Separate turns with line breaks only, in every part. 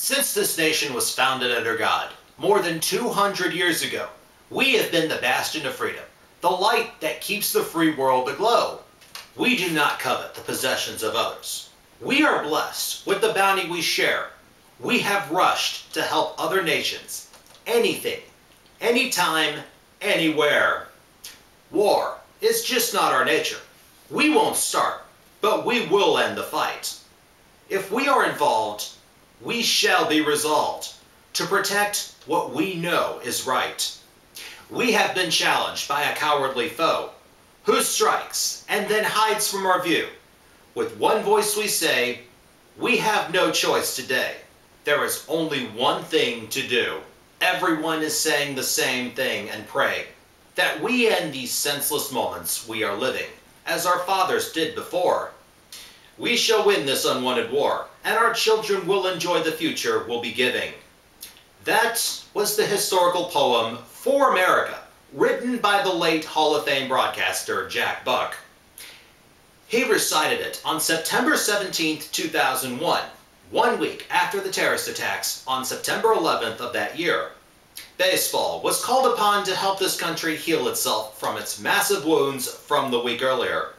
Since this nation was founded under God, more than 200 years ago, we have been the bastion of freedom, the light that keeps the free world aglow. We do not covet the possessions of others. We are blessed with the bounty we share. We have rushed to help other nations. Anything, anytime, anywhere. War is just not our nature. We won't start, but we will end the fight. If we are involved, we shall be resolved to protect what we know is right. We have been challenged by a cowardly foe who strikes and then hides from our view. With one voice we say, we have no choice today. There is only one thing to do. Everyone is saying the same thing and pray that we end these senseless moments we are living, as our fathers did before. We shall win this unwanted war, and our children will enjoy the future we'll be giving. That was the historical poem For America, written by the late Hall of Fame broadcaster Jack Buck. He recited it on September 17, 2001, 1 week after the terrorist attacks on September 11th of that year. Baseball was called upon to help this country heal itself from its massive wounds from the week earlier.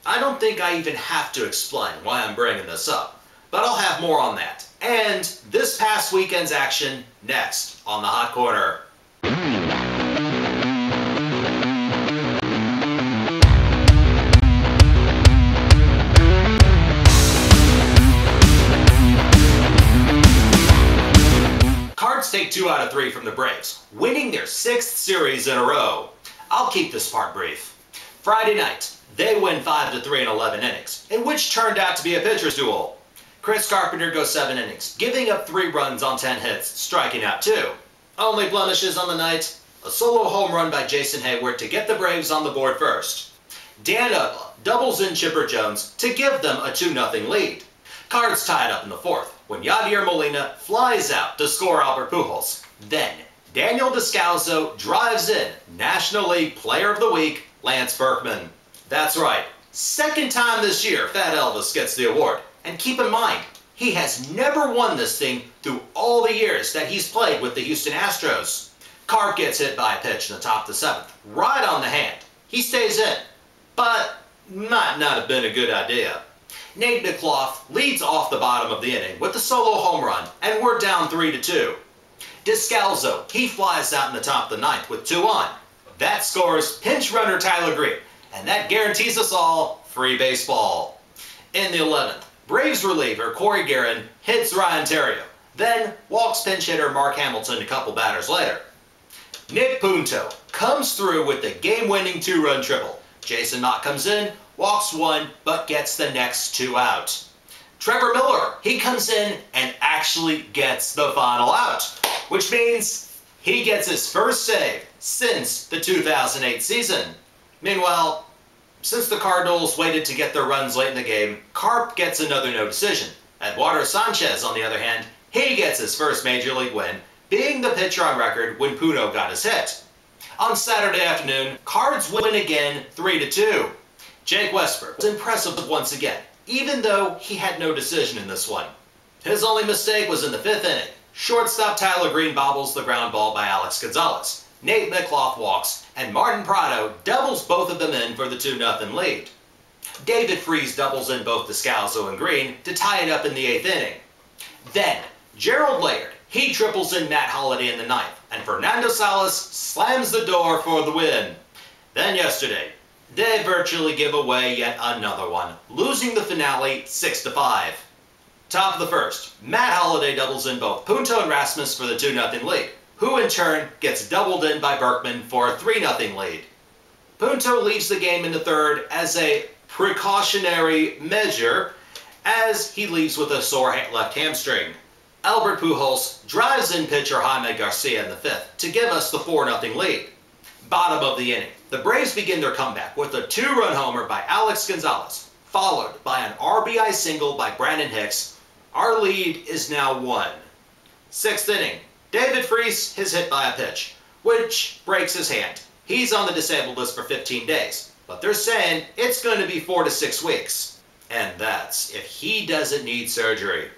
I don't think I even have to explain why I'm bringing this up, but I'll have more on that. And this past weekend's action next on the Hot Corner. Cards take 2 out of 3 from the Braves, winning their 6th series in a row. I'll keep this part brief. Friday night, they win 5-3 in 11 innings, in which turned out to be a pitcher's duel. Chris Carpenter goes 7 innings, giving up 3 runs on 10 hits, striking out 2. Only blemishes on the night, a solo home run by Jason Hayward to get the Braves on the board first. Dan Uggla doubles in Chipper Jones to give them a 2-0 lead. Cards tied up in the 4th, when Yadier Molina flies out to score Albert Pujols. Then, Daniel Descalso drives in National League Player of the Week, Lance Berkman. That's right, 2nd time this year Fat Elvis gets the award. And keep in mind, he has never won this thing through all the years that he's played with the Houston Astros. Carp gets hit by a pitch in the top of the 7th, right on the hand. He stays in, but might not have been a good idea. Nate McLaughlin leads off the bottom of the inning with a solo home run, and we're down 3-2. Descalso, he flies out in the top of the 9th with 2 on. That scores pinch runner Tyler Green, and that guarantees us all free baseball. In the 11th, Braves reliever Corey Guerin hits Ryan Terrio, then walks pinch hitter Mark Hamilton a couple batters later. Nick Punto comes through with the game-winning 2-run triple. Jason Mott comes in, walks 1, but gets the next 2 out. Trevor Miller, he comes in and actually gets the final out, which means he gets his first save since the 2008 season. Meanwhile, since the Cardinals waited to get their runs late in the game, Carp gets another no decision. Eduardo Sanchez, on the other hand, he gets his first Major League win, being the pitcher on record when Puno got his hit. On Saturday afternoon, Cards win again 3-2. Jake Westbrook was impressive once again, even though he had no decision in this one. His only mistake was in the 5th inning. Shortstop Tyler Green bobbles the ground ball by Alex Gonzalez. Nate McLaughlin walks, and Martin Prado doubles both of them in for the 2-0 lead. David Freese doubles in both Descalso and Green to tie it up in the 8th inning. Then, Gerald Laird, he triples in Matt Holliday in the 9th, and Fernando Salas slams the door for the win. Then yesterday, they virtually give away yet another one, losing the finale 6-5. Top of the 1st, Matt Holliday doubles in both Punto and Rasmus for the 2-0 lead, who in turn gets doubled in by Berkman for a 3-0 lead. Punto leaves the game in the 3rd as a precautionary measure, as he leaves with a sore left hamstring. Albert Pujols drives in pitcher Jaime Garcia in the 5th to give us the 4-0 lead. Bottom of the inning, the Braves begin their comeback with a 2-run homer by Alex Gonzalez, followed by an RBI single by Brandon Hicks. Our lead is now 1. 6th inning, David Freese is hit by a pitch, which breaks his hand. He's on the disabled list for 15 days, but they're saying it's going to be 4 to 6 weeks. And that's if he doesn't need surgery.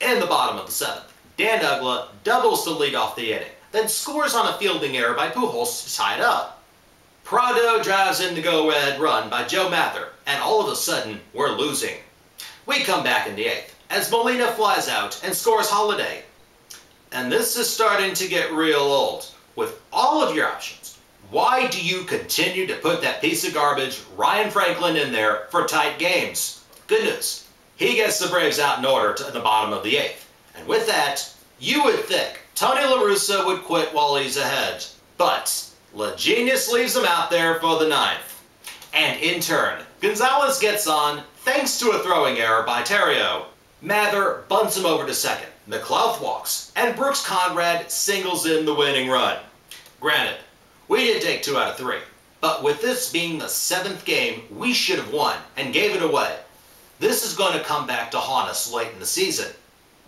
In the bottom of the 7th, Dan Uggla doubles to lead off the inning, then scores on a fielding error by Pujols to tie it up. Prado drives in the go-ahead run by Joe Mather, and all of a sudden, we're losing. We come back in the 8th, as Molina flies out and scores Holiday. And this is starting to get real old. With all of your options, why do you continue to put that piece of garbage, Ryan Franklin, in there for tight games? Good news. He gets the Braves out in order to the bottom of the 8th. And with that, you would think Tony La Russa would quit while he's ahead. But La Genius leaves him out there for the 9th. And in turn, Gonzalez gets on thanks to a throwing error by Terrio. Mather bunts him over to second. McLeod walks, and Brooks Conrad singles in the winning run. Granted, we did take 2 out of 3, but with this being the 7th game we should have won and gave it away, this is going to come back to haunt us late in the season.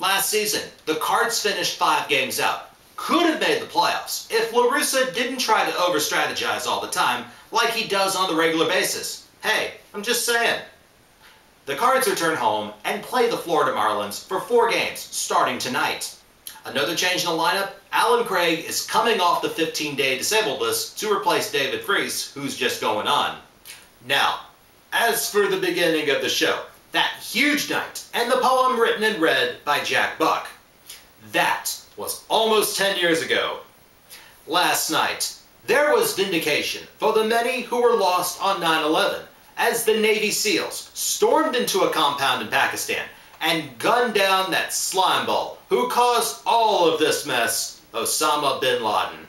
Last season, the Cards finished 5 games out. Could have made the playoffs if La Russa didn't try to over-strategize all the time like he does on the regular basis. Hey, I'm just saying. The Cards return home and play the Florida Marlins for 4 games, starting tonight. Another change in the lineup, Alan Craig is coming off the 15-day disabled list to replace David Freese, who's just going on. Now, as for the beginning of the show, that huge night and the poem written in red by Jack Buck. That was almost 10 years ago. Last night, there was vindication for the many who were lost on 9/11, as the Navy SEALs stormed into a compound in Pakistan and gunned down that slimeball who caused all of this mess, Osama Bin Laden.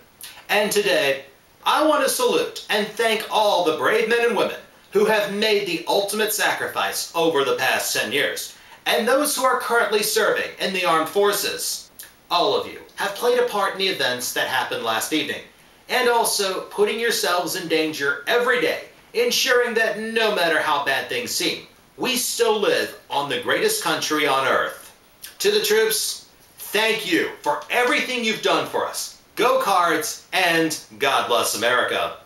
And today, I want to salute and thank all the brave men and women who have made the ultimate sacrifice over the past 10 years, and those who are currently serving in the armed forces. All of you have played a part in the events that happened last evening, and also putting yourselves in danger every day, ensuring that no matter how bad things seem, we still live on the greatest country on earth. To the troops, thank you for everything you've done for us. Go Cards, and God bless America.